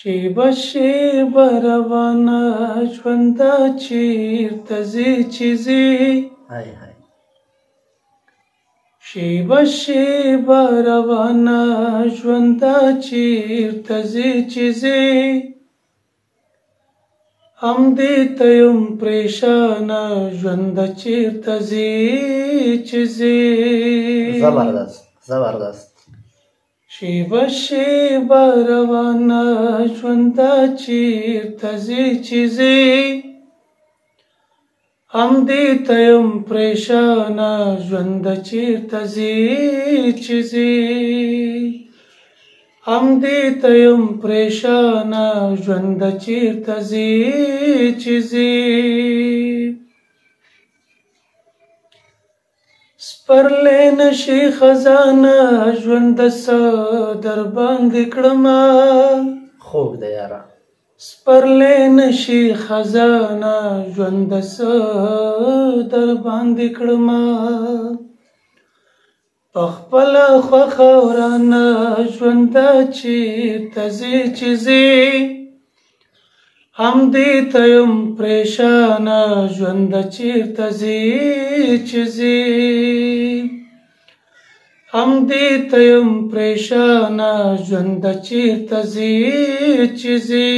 شیبه شیبه روانه ژونده چیرته ځې چې ځې شیبه شیبه روانه ژونده چیرته ځې چې ځې همدې ته یم پریشانه ژونده چیرته ځې چې ځې زبردست شیبه شیبه روانه ژونده چیرته ځې چې ځې همدې ته یم پریشانه ژونده چیرته ځې چې ځې همدې ته یم پریشانه ژونده چیرته ځې چې ځې سپرلی نشي خزانه ژونده څه در باندې کړمه خوب دی یاره سپرلی نشي خزانه ژونده څه در باندې کړمه په خپله خوښه ورانه ژونده چیرته ځې چې ځې همدې ته یم پریشانه ژونده چیرته ځې چې ځې همدې ته یم پریشانه ژونده چیرته ځې چې ځې